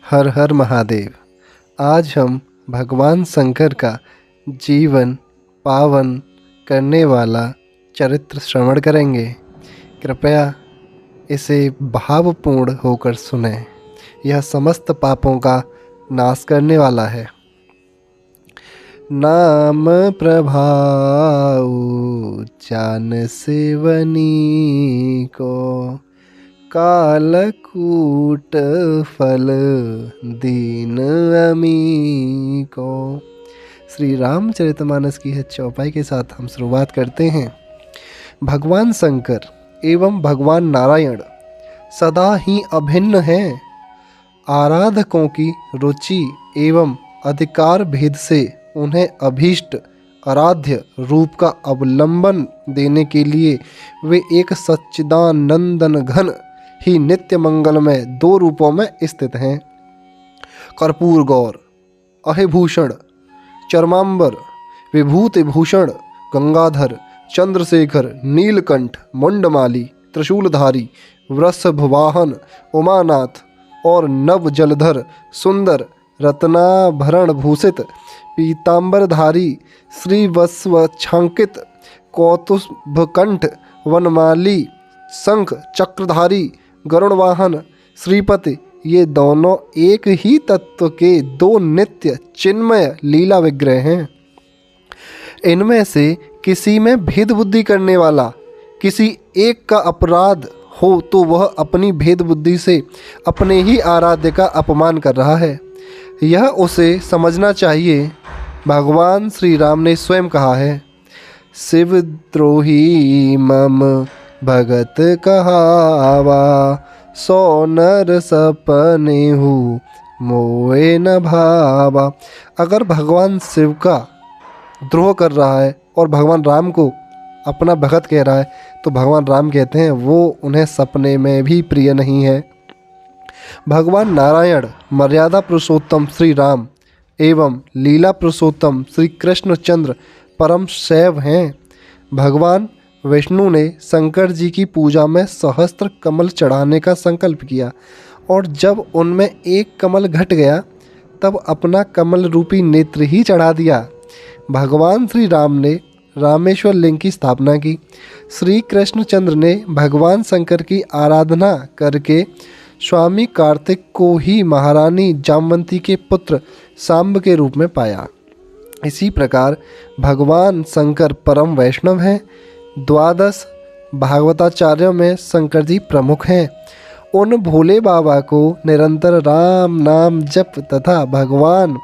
हर हर महादेव। आज हम भगवान शंकर का जीवन पावन करने वाला चरित्र श्रवण करेंगे। कृपया इसे भावपूर्ण होकर सुनें। यह समस्त पापों का नाश करने वाला है। नाम प्रभाऊ जान सेवनी को, कालकूट फल दीन अमी को। श्री रामचरितमानस की है चौपाई के साथ हम शुरुआत करते हैं। भगवान शंकर एवं भगवान नारायण सदा ही अभिन्न हैं। आराधकों की रुचि एवं अधिकार भेद से उन्हें अभीष्ट आराध्य रूप का अवलंबन देने के लिए वे एक सच्चिदानंदन घन ही नित्य मंगलमय दो रूपों में स्थित हैं। कर्पूर गौर, अहिभूषण, चर्मांबर, विभूति भूषण, गंगाधर, चंद्रशेखर, नीलकंठ, मुंडमाली, त्रिशूलधारी, वृषभवाहन, उमानाथ और नव जलधर, सुंदर रत्नाभरण भूषित, पीतांबरधारी, श्रीवत्सवच्छांकित, कौतुभकंठ, वनमाली, शंख चक्रधारी, गरुड़वाहन, श्रीपति, ये दोनों एक ही तत्व के दो नित्य चिन्मय लीला विग्रह हैं। इनमें से किसी में भेद बुद्धि करने वाला किसी एक का अपराध हो तो वह अपनी भेद बुद्धि से अपने ही आराध्य का अपमान कर रहा है। यह उसे समझना चाहिए। भगवान श्री राम ने स्वयं कहा है, शिवद्रोही मम भगत कहावा, सो नर सपने हूँ मोए न भावा। अगर भगवान शिव का द्रोह कर रहा है और भगवान राम को अपना भगत कह रहा है तो भगवान राम कहते हैं वो उन्हें सपने में भी प्रिय नहीं है। भगवान नारायण मर्यादा पुरुषोत्तम श्री राम एवं लीला पुरुषोत्तम श्री कृष्णचंद्र परम शैव हैं। भगवान विष्णु ने शंकर जी की पूजा में सहस्त्र कमल चढ़ाने का संकल्प किया और जब उनमें एक कमल घट गया तब अपना कमल रूपी नेत्र ही चढ़ा दिया। भगवान श्री राम ने रामेश्वर लिंग की स्थापना की। श्री कृष्णचंद्र ने भगवान शंकर की आराधना करके स्वामी कार्तिक को ही महारानी जामवंती के पुत्र सांब के रूप में पाया। इसी प्रकार भगवान शंकर परम वैष्णव हैं। 12 भागवताचार्यों में शंकर जी प्रमुख हैं। उन भोले बाबा को निरंतर राम नाम जप तथा भगवान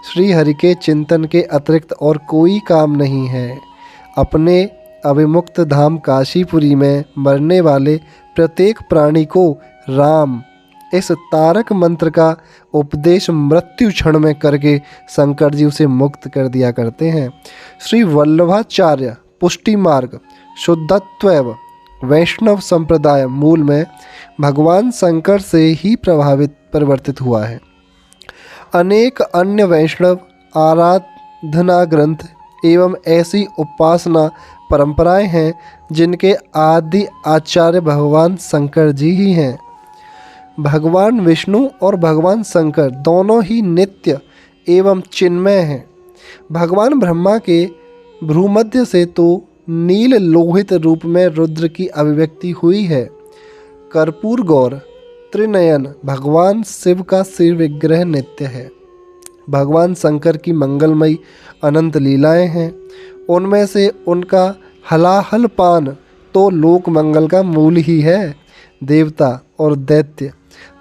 श्री हरि के चिंतन के अतिरिक्त और कोई काम नहीं है। अपने अभिमुक्त धाम काशीपुरी में मरने वाले प्रत्येक प्राणी को राम इस तारक मंत्र का उपदेश मृत्यु क्षण में करके शंकर जी उसे मुक्त कर दिया करते हैं। श्री वल्लभाचार्य पुष्टि मार्ग शुद्धत्व वैष्णव संप्रदाय मूल में भगवान शंकर से ही परिवर्तित हुआ है। अनेक अन्य वैष्णव आराधना ग्रंथ एवं ऐसी उपासना परंपराएं हैं जिनके आदि आचार्य भगवान शंकर जी ही हैं। भगवान विष्णु और भगवान शंकर दोनों ही नित्य एवं चिन्मय हैं। भगवान ब्रह्मा के भ्रूमध्य से तो नील लोहित रूप में रुद्र की अभिव्यक्ति हुई है। कर्पूर गौर त्रिनयन भगवान शिव का सिर विग्रह नित्य है। भगवान शंकर की मंगलमयी अनंत लीलाएं हैं। उनमें से उनका हलाहल पान तो लोक मंगल का मूल ही है। देवता और दैत्य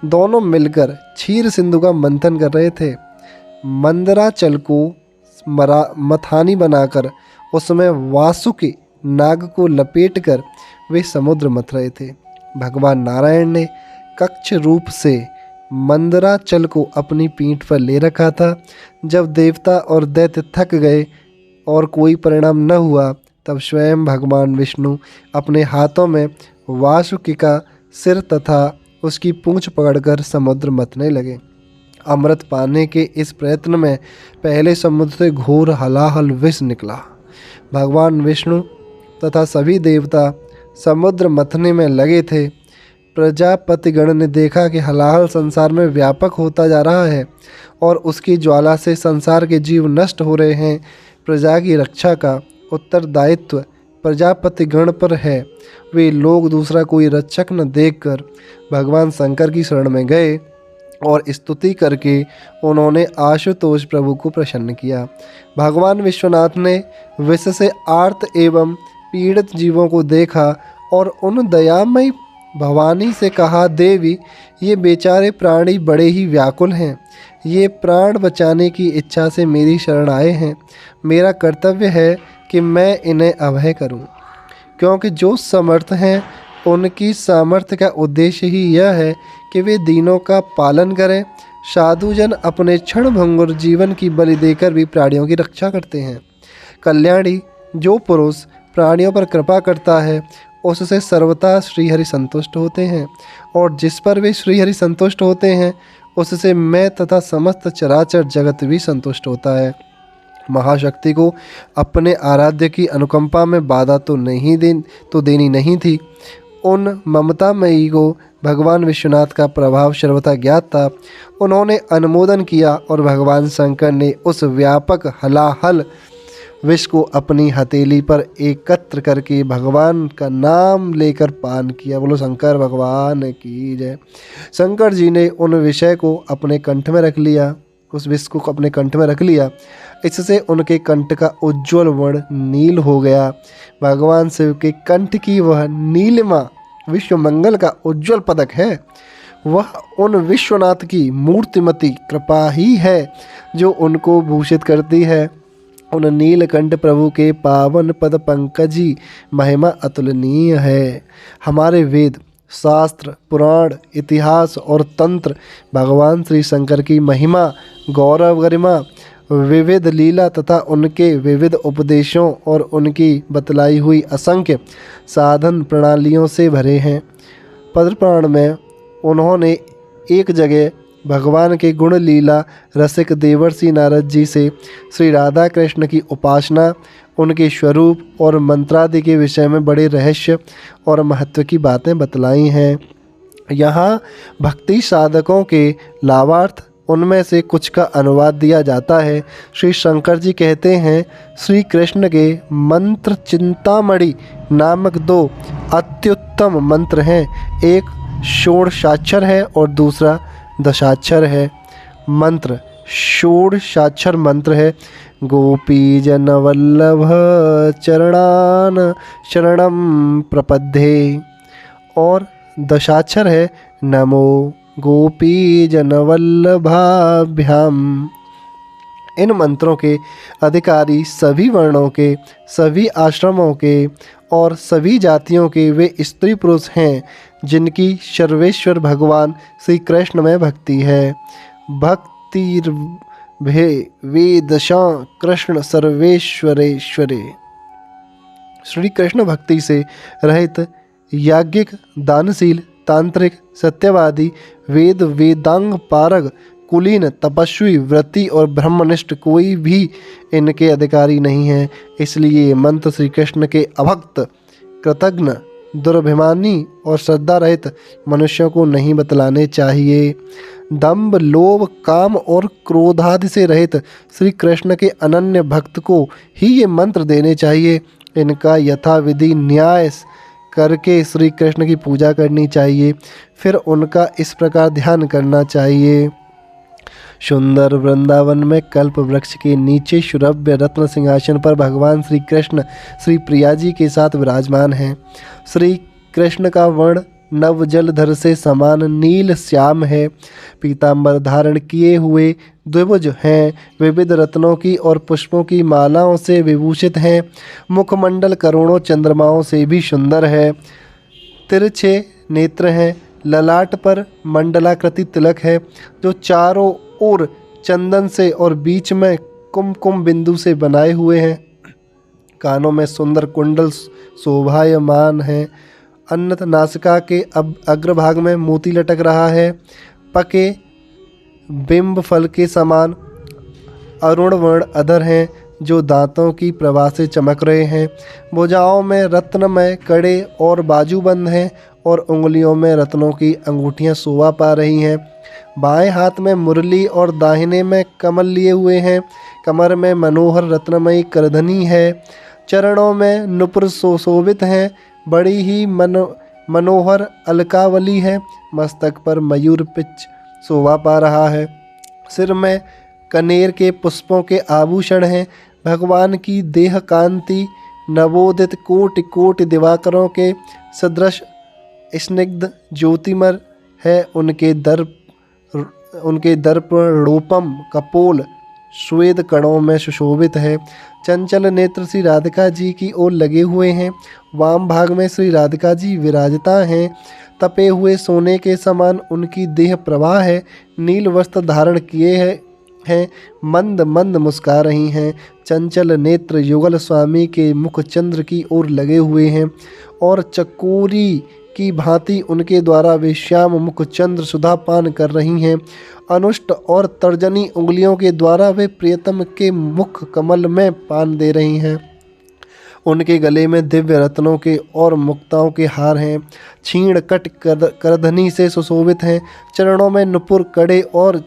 दोनों मिलकर क्षीर सिंधु का मंथन कर रहे थे। मंदराचल को मथानी बनाकर उसमें वासुकी नाग को लपेटकर वे समुद्र मथ रहे थे। भगवान नारायण ने कक्ष रूप से मंदराचल को अपनी पीठ पर ले रखा था। जब देवता और दैत्य थक गए और कोई परिणाम न हुआ तब स्वयं भगवान विष्णु अपने हाथों में वासुकी का सिर तथा उसकी पूंछ पकड़कर समुद्र मथने लगे। अमृत पाने के इस प्रयत्न में पहले समुद्र से घोर हलाहल विष निकला। भगवान विष्णु तथा सभी देवता समुद्र मथने में लगे थे। प्रजापतिगण ने देखा कि हलाहल संसार में व्यापक होता जा रहा है और उसकी ज्वाला से संसार के जीव नष्ट हो रहे हैं। प्रजा की रक्षा का उत्तरदायित्व प्रजापतिगण पर है। वे लोग दूसरा कोई रक्षक न देखकर भगवान शंकर की शरण में गए और स्तुति करके उन्होंने आशुतोष प्रभु को प्रसन्न किया। भगवान विश्वनाथ ने विष से आर्त एवं पीड़ित जीवों को देखा और उन दयामयी भवानी से कहा, देवी, ये बेचारे प्राणी बड़े ही व्याकुल हैं। ये प्राण बचाने की इच्छा से मेरी शरण आए हैं। मेरा कर्तव्य है कि मैं इन्हें अभय करूं, क्योंकि जो समर्थ हैं उनकी सामर्थ्य का उद्देश्य ही यह है कि वे दीनों का पालन करें। साधुजन अपने क्षणभंगुर जीवन की बलि देकर भी प्राणियों की रक्षा करते हैं। कल्याणी, जो पुरुष प्राणियों पर कृपा करता है उससे सर्वथा श्रीहरि संतुष्ट होते हैं, और जिस पर वे श्रीहरि संतुष्ट होते हैं उससे मैं तथा समस्त चराचर जगत भी संतुष्ट होता है। महाशक्ति को अपने आराध्य की अनुकंपा में बाधा तो देनी नहीं थी। उन ममतामयी को भगवान विश्वनाथ का प्रभाव सर्वथा ज्ञात था। उन्होंने अनुमोदन किया और भगवान शंकर ने उस व्यापक हलाहल विष को अपनी हथेली पर एकत्र करके भगवान का नाम लेकर पान किया। बोलो शंकर भगवान की जय। शंकर जी ने उन विषय को अपने कंठ में रख लिया, उस विष को अपने कंठ में रख लिया। इससे उनके कंठ का उज्ज्वल वर्ण नील हो गया। भगवान शिव के कंठ की वह नीलिमा विश्व मंगल का उज्ज्वल पदक है। वह उन विश्वनाथ की मूर्तिमती कृपा ही है जो उनको भूषित करती है। उन नीलकंठ प्रभु के पावन पद पंकजी महिमा अतुलनीय है। हमारे वेद, शास्त्र, पुराण, इतिहास और तंत्र भगवान श्री शंकर की महिमा, गौरव, गरिमा, विविध लीला तथा उनके विविध उपदेशों और उनकी बतलाई हुई असंख्य साधन प्रणालियों से भरे हैं। पद्मपुराण में उन्होंने एक जगह भगवान के गुण लीला रसिक देवर्षि नारद जी से श्री राधा कृष्ण की उपासना, उनके स्वरूप और मंत्रादि के विषय में बड़े रहस्य और महत्व की बातें बतलाई हैं। यहाँ भक्ति साधकों के लाभार्थ उनमें से कुछ का अनुवाद दिया जाता है। श्री शंकर जी कहते हैं, श्री कृष्ण के मंत्र चिंतामणि नामक 2 अत्युत्तम मंत्र हैं। एक षोडशाक्षर है और दूसरा दशाक्षर है। मंत्र षोडशाक्षर मंत्र है, गोपी जन वल्लभ चरणान शरणम प्रपद्ये, और दशाक्षर है, नमो गोपी जन वल्लभाभ्याम। इन मंत्रों के अधिकारी सभी वर्णों के, सभी आश्रमों के और सभी जातियों के वे स्त्री पुरुष हैं जिनकी सर्वेश्वर भगवान श्री कृष्ण में भक्ति है। भक्तिर्भे वेदशां कृष्ण सर्वेश्वरेश्वरे। श्री कृष्ण भक्ति से रहित याज्ञिक, दानशील, तांत्रिक, सत्यवादी, वेद वेदांग पारग, कुलीन, तपस्वी, व्रती और ब्रह्मनिष्ठ कोई भी इनके अधिकारी नहीं है। इसलिए ये मंत्र श्री कृष्ण के अभक्त, कृतघ्न, दुर्भिमानी और श्रद्धा रहित मनुष्यों को नहीं बतलाने चाहिए। दंभ, लोभ, काम और क्रोधादि से रहित श्री कृष्ण के अनन्य भक्त को ही ये मंत्र देने चाहिए। इनका यथाविधि न्याय करके श्री कृष्ण की पूजा करनी चाहिए। फिर उनका इस प्रकार ध्यान करना चाहिए। सुंदर वृंदावन में कल्प वृक्ष के नीचे शुरभ्य रत्न सिंहासन पर भगवान श्री कृष्ण श्री प्रिया जी के साथ विराजमान हैं। श्री कृष्ण का वर्ण नव जलधर से समान नील श्याम है। पीतांबर धारण किए हुए द्विभुज हैं। विविध रत्नों की और पुष्पों की मालाओं से विभूषित हैं। मुखमंडल करोड़ों चंद्रमाओं से भी सुंदर है। तिरछे नेत्र हैं। ललाट पर मंडलाकृति तिलक है जो चारों ओर चंदन से और बीच में कुमकुम बिंदु से बनाए हुए हैं। कानों में सुंदर कुंडल शोभायमान है। अन्नत नासिका के अग्रभाग में मोती लटक रहा है। पके बिंब फल के समान अरुण वर्ण अधर हैं जो दांतों की प्रभा से चमक रहे हैं। भुजाओं में रत्नमय कड़े और बाजूबंद हैं और उंगलियों में रत्नों की अंगूठियां शोभा पा रही हैं। बाएं हाथ में मुरली और दाहिने में कमल लिए हुए हैं। कमर में मनोहर रत्नमयी करधनी है। चरणों में नुपुर सुशोभित हैं। बड़ी ही मनोहर अलकावली है। मस्तक पर मयूर पिच शोभा पा रहा है। सिर में कनेर के पुष्पों के आभूषण हैं। भगवान की देह कांति नवोदित कोटि कोटि दिवाकरों के सदृश स्निग्ध ज्योतिमर है। उनके दर्पणोपम कपोल श्वेत कणों में सुशोभित है। चंचल नेत्र श्री राधिका जी की ओर लगे हुए हैं। वाम भाग में श्री राधिका जी विराजता हैं। तपे हुए सोने के समान उनकी देह प्रवाह है। नील वस्त्र धारण किए हैं। मंद मंद मुस्का रही हैं। चंचल नेत्र युगल स्वामी के मुख चंद्र की ओर लगे हुए हैं और चकोरी की भांति उनके द्वारा वे श्याम मुख चंद्र सुधा पान कर रही हैं। अनुष्ट और तर्जनी उंगलियों के द्वारा वे प्रियतम के मुख कमल में पान दे रही हैं। उनके गले में दिव्य रत्नों के और मुक्ताओं के हार हैं। छीण कट करधनी से सुशोभित हैं। चरणों में नुपुर कड़े और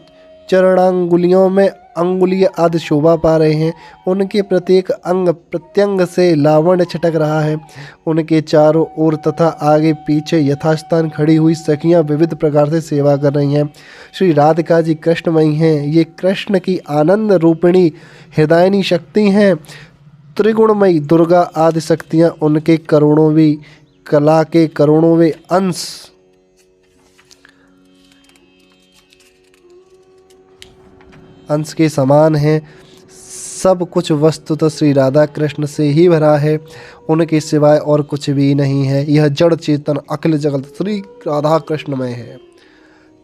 चरणांगुलियों में अंगुलीय आदि शोभा पा रहे हैं। उनके प्रत्येक अंग प्रत्यंग से लावण्य छटक रहा है। उनके चारों ओर तथा आगे पीछे यथास्थान खड़ी हुई सखियां विविध प्रकार से सेवा कर रही हैं। श्री राधिका जी कृष्णमयी हैं। ये कृष्ण की आनंद रूपिणी हृदयनी शक्ति हैं। त्रिगुणमयी दुर्गा आदि शक्तियाँ उनके करोड़ों कला के करोड़ों अंश के समान हैं। सब कुछ वस्तुतः श्री राधा कृष्ण से ही भरा है। उनके सिवाय और कुछ भी नहीं है। यह जड़ चेतन अखिल जगत श्री राधा कृष्णमय है।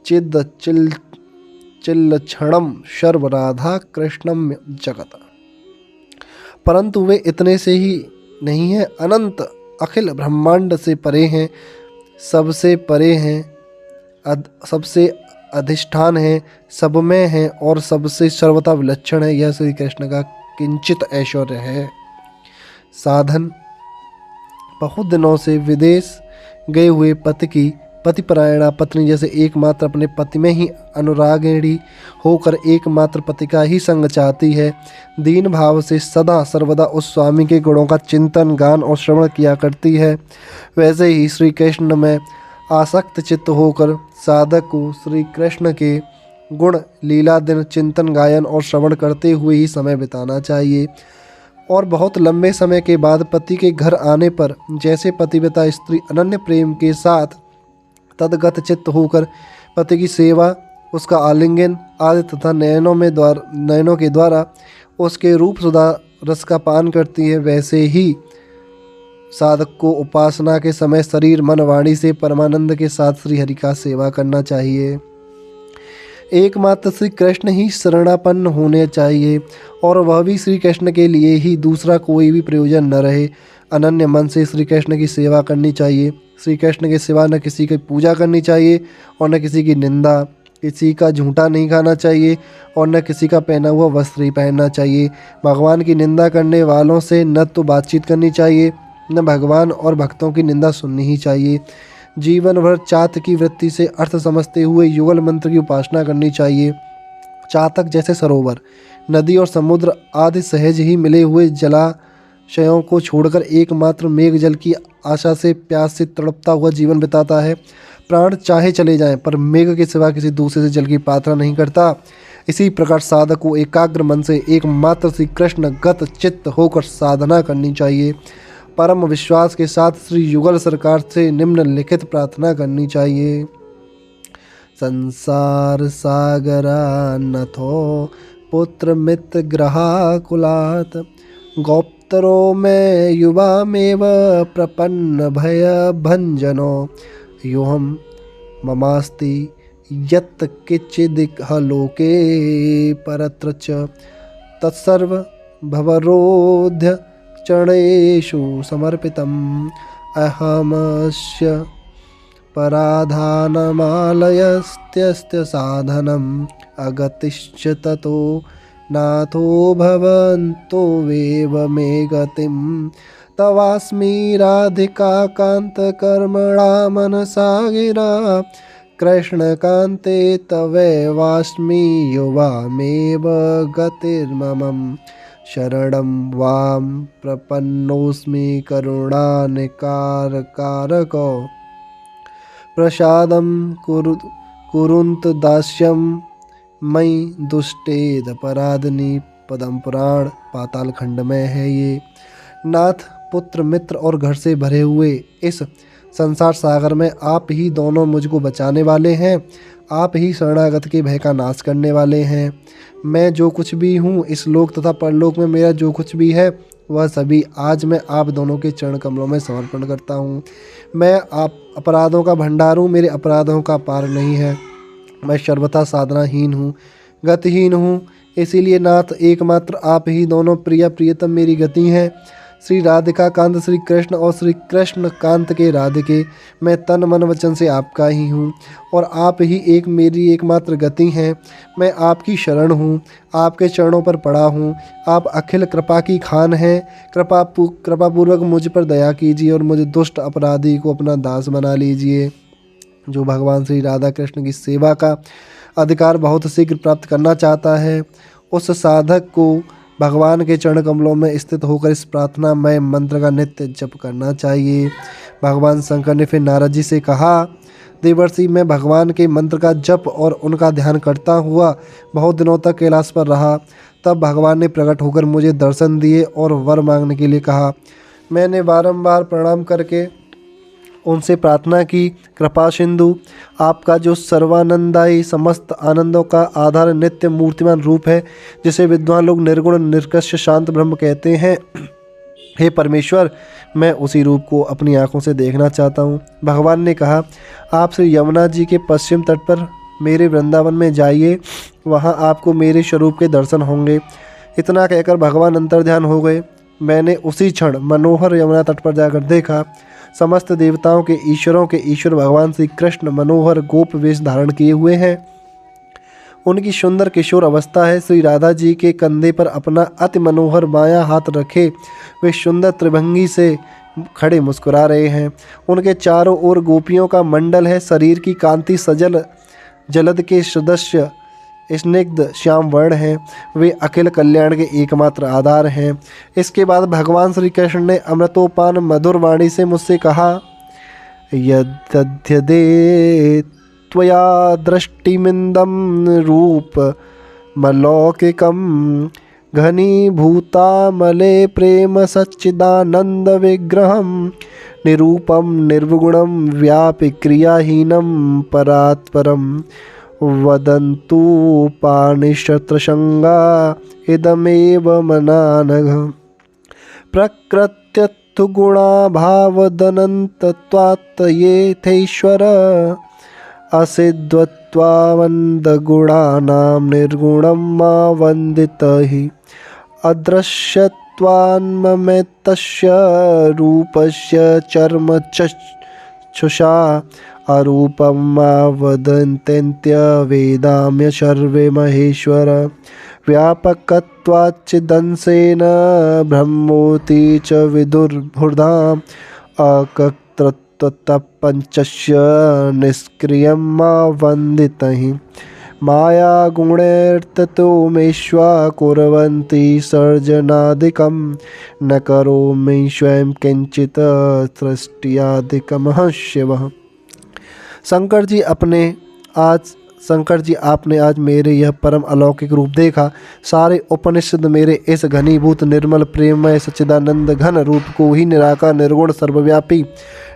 चिद चिल क्षणम शर्व राधा कृष्णम जगत। परंतु वे इतने से ही नहीं है। अनंत अखिल ब्रह्मांड से परे हैं। सबसे परे हैं। सबसे अधिष्ठान है। सब में है और सबसे सर्वथा विलक्षण है। यह श्री कृष्ण का किंचित ऐश्वर्य है। साधन। बहुत दिनों से विदेश गए हुए पति की पतिपरायणा पत्नी जैसे एकमात्र अपने पति में ही अनुरागिणी होकर एकमात्र पति का ही संग चाहती है। दीन भाव से सदा सर्वदा उस स्वामी के गुणों का चिंतन गान और श्रवण किया करती है। वैसे ही श्री कृष्ण में आसक्त चित्त होकर साधक को श्री कृष्ण के गुण लीला दिन चिंतन गायन और श्रवण करते हुए ही समय बिताना चाहिए। और बहुत लंबे समय के बाद पति के घर आने पर जैसे पतिव्रता स्त्री अनन्य प्रेम के साथ तदगत चित्त होकर पति की सेवा, उसका आलिंगन आदि तथा नयनों के द्वारा उसके रूप सुधा रस का पान करती है, वैसे ही साधक को उपासना के समय शरीर मन वाणी से परमानंद के साथ श्री हरि का सेवा करना चाहिए। एकमात्र श्री कृष्ण ही शरणापन्न होने चाहिए और वह भी श्री कृष्ण के लिए ही, दूसरा कोई भी प्रयोजन न रहे। अनन्य मन से श्री कृष्ण की सेवा करनी चाहिए। श्री कृष्ण के सिवा न किसी की पूजा करनी चाहिए और न किसी की निंदा। किसी का झूठा नहीं खाना चाहिए और न किसी का पहना हुआ वस्त्र ही पहनना चाहिए। भगवान की निंदा करने वालों से न तो बातचीत करनी चाहिए, न भगवान और भक्तों की निंदा सुननी ही चाहिए। जीवन भर चात की वृत्ति से अर्थ समझते हुए युगल मंत्र की उपासना करनी चाहिए। चातक जैसे सरोवर, नदी और समुद्र आदि सहज ही मिले हुए जलाशयों को छोड़कर एकमात्र मेघ जल की आशा से प्यास से तड़पता हुआ जीवन बिताता है। प्राण चाहे चले जाएं पर मेघ के सिवा किसी दूसरे से जल की प्रार्थना नहीं करता। इसी प्रकार साधक को एकाग्र मन से एकमात्र श्री कृष्ण गत चित्त होकर साधना करनी चाहिए। परम विश्वास के साथ श्री युगल सरकार से निम्नलिखित प्रार्थना करनी चाहिए। संसार सागरा नथो पुत्र मित्र ग्रहाकुलात् गोप्तरो में युवामेव प्रपन्न भय भंजनो योहम ममास्ति यत् किंचिदिह लोके परत्र च तत्सर्व भवरोध्य चरणेषु समर्पितम् अहमस्य पराधानमालयस्त्यस्य साधनम् अगतिश्च ततो नाथो भवन्तो वेव मे गतिं तवास्मि राधिका कांत कर्मणा मनसा गिरा कृष्णकान्ते तवैवास्मि युवामेव गतिर्मम शरणं वां प्रपन्नोऽस्मि करुणानिकारकारको प्रसादं कुरुन्त दास्यं मयि दुष्टेदपराधिनी। पद्म पुराण पाताल खंड में है ये। नाथ, पुत्र, मित्र और घर से भरे हुए इस संसार सागर में आप ही दोनों मुझको बचाने वाले हैं। आप ही शरणागत के भय का नाश करने वाले हैं। मैं जो कुछ भी हूँ, इस लोक तथा परलोक में मेरा जो कुछ भी है, वह सभी आज मैं आप दोनों के चरण कमलों में समर्पण करता हूँ। मैं आप अपराधों का भंडार हूँ, मेरे अपराधों का पार नहीं है। मैं सर्वथा साधनाहीन हूँ, गतिहीन हूँ। इसीलिए नाथ, एकमात्र आप ही दोनों प्रियतम मेरी गति हैं। श्री राधिका कांत श्री कृष्ण और श्री कृष्ण कांत के राधिके, मैं तन मन वचन से आपका ही हूँ और आप ही एक मेरी एकमात्र गति हैं। मैं आपकी शरण हूँ, आपके चरणों पर पड़ा हूँ। आप अखिल कृपा की खान हैं। कृपापूर्वक मुझ पर दया कीजिए और मुझे दुष्ट अपराधी को अपना दास बना लीजिए। जो भगवान श्री राधा कृष्ण की सेवा का अधिकार बहुत शीघ्र प्राप्त करना चाहता है, उस साधक को भगवान के चरण कमलों में स्थित होकर इस प्रार्थनामय मंत्र का नित्य जप करना चाहिए। भगवान शंकर ने फिर नारद जी से कहा, देवर्षि, मैं भगवान के मंत्र का जप और उनका ध्यान करता हुआ बहुत दिनों तक कैलाश पर रहा। तब भगवान ने प्रकट होकर मुझे दर्शन दिए और वर मांगने के लिए कहा। मैंने बारंबार प्रणाम करके उनसे प्रार्थना की, कृपा सिंधु, आपका जो सर्वानंदायी समस्त आनंदों का आधार नित्य मूर्तिमान रूप है, जिसे विद्वान लोग निर्गुण निर्कृष्ट शांत ब्रह्म कहते हैं, हे परमेश्वर, मैं उसी रूप को अपनी आंखों से देखना चाहता हूँ। भगवान ने कहा, आप श्री यमुना जी के पश्चिम तट पर मेरे वृंदावन में जाइए, वहाँ आपको मेरे स्वरूप के दर्शन होंगे। इतना कहकर भगवान अंतर्ध्यान हो गए। मैंने उसी क्षण मनोहर यमुना तट पर जाकर देखा। समस्त देवताओं के ईश्वरों के ईश्वर भगवान श्री कृष्ण मनोहर गोप वेश धारण किए हुए हैं। उनकी सुंदर किशोर अवस्था है। श्री राधा जी के कंधे पर अपना अति मनोहर बायां हाथ रखे वे सुंदर त्रिभंगी से खड़े मुस्कुरा रहे हैं। उनके चारों ओर गोपियों का मंडल है। शरीर की कांति सजल जलद के सदस्य स्निग्ध श्याम वर्ण हैं। वे अखिल कल्याण के एकमात्र आधार हैं। इसके बाद भगवान श्री कृष्ण ने अमृतोपान मधुर वाणी से मुझसे कहा, यद्यदे त्वया दृष्टिमिन्दं रूप मलौकिकं घनीभूतामले प्रेम सच्चिदानंद विग्रहं निरूपम निर्विगुणं व्यापि क्रियाहीनं परात्परम् वदन्तु पानिशत्रशङ्गा इदमेव मनानघ प्रकृत्यत्तु गुणाभावदनन्तत्वात् येथैश्वर असिद्ध्वत्वावन्दगुणानां निर्गुणं मा वन्दितहि अदृश्यत्वान्ममेतस्य रूपस्य चर्म चक्षुषा अरूपं मा वदन्त्यन्त्य वेदाम्य सर्वे महेश्वर व्यापकत्वाच्चिदंसेन ब्रह्मोति च विदुर्भुर्धाम् अकर्तृत्वपञ्चस्य निष्क्रियं मा वन्दितहि मायागुणैर्ततोमेश्वा कुर्वन्ति सर्जनादिकं न करोमि स्वयं किंचित् सृष्टियादिकमः शिवः। शंकर जी आपने आज मेरे यह परम अलौकिक रूप देखा। सारे उपनिषद मेरे इस घनीभूत निर्मल प्रेममय सच्चिदानंद घन रूप को ही निराकार निर्गुण सर्वव्यापी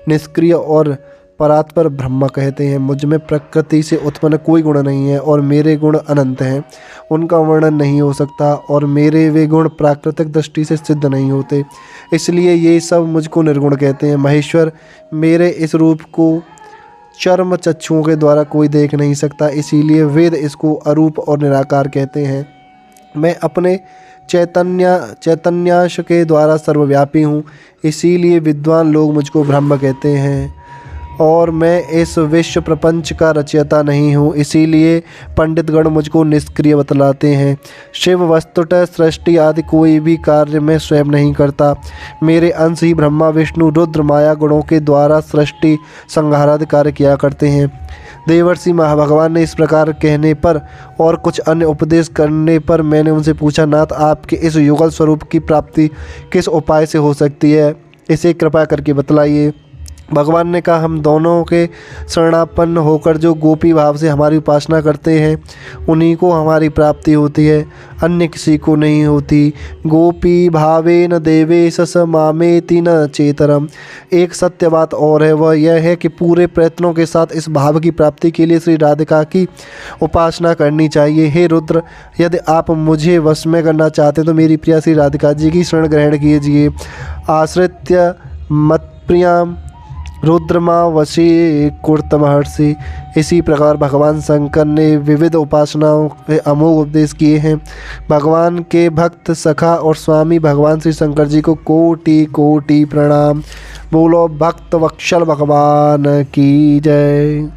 निष्क्रिय और परात्पर ब्रह्म कहते हैं। मुझ में प्रकृति से उत्पन्न कोई गुण नहीं है और मेरे गुण अनंत हैं, उनका वर्णन नहीं हो सकता और मेरे वे गुण प्राकृतिक दृष्टि से सिद्ध नहीं होते, इसलिए ये सब मुझको निर्गुण कहते हैं। महेश्वर, मेरे इस रूप को चर्म चक्षुओं के द्वारा कोई देख नहीं सकता, इसीलिए वेद इसको अरूप और निराकार कहते हैं। मैं अपने चैतन्यांश के द्वारा सर्वव्यापी हूँ, इसीलिए विद्वान लोग मुझको ब्रह्म कहते हैं। और मैं इस विश्व प्रपंच का रचयिता नहीं हूँ, इसीलिए पंडितगण मुझको निष्क्रिय बतलाते हैं। शिव वस्तुतः सृष्टि आदि कोई भी कार्य मैं स्वयं नहीं करता। मेरे अंश ही ब्रह्मा विष्णु रुद्र माया गुणों के द्वारा सृष्टि संहारादि कार्य किया करते हैं। देवर्षि महाभगवान ने इस प्रकार कहने पर और कुछ अन्य उपदेश करने पर मैंने उनसे पूछा, नाथ आपके इस युगल स्वरूप की प्राप्ति किस उपाय से हो सकती है, इसे कृपा करके बतलाइए। भगवान ने कहा, हम दोनों के शरणापन्न होकर जो गोपी भाव से हमारी उपासना करते हैं उन्हीं को हमारी प्राप्ति होती है, अन्य किसी को नहीं होती। गोपी भावेन देवेश स मामेति न चेतरम। एक सत्य बात और है, वह यह है कि पूरे प्रयत्नों के साथ इस भाव की प्राप्ति के लिए श्री राधिका की उपासना करनी चाहिए। हे रुद्र, यदि आप मुझे वश में करना चाहते तो मेरी प्रिया श्री राधिका जी की शरण ग्रहण कीजिए। आश्रित्य मत प्रियाम रुद्रमा वशी कुर्त महर्षि। इसी प्रकार भगवान शंकर ने विविध उपासनाओं के अमोघ उपदेश किए हैं। भगवान के भक्त सखा और स्वामी भगवान श्री शंकर जी को कोटि कोटि प्रणाम। बोलो भक्त वत्सल भगवान की जय।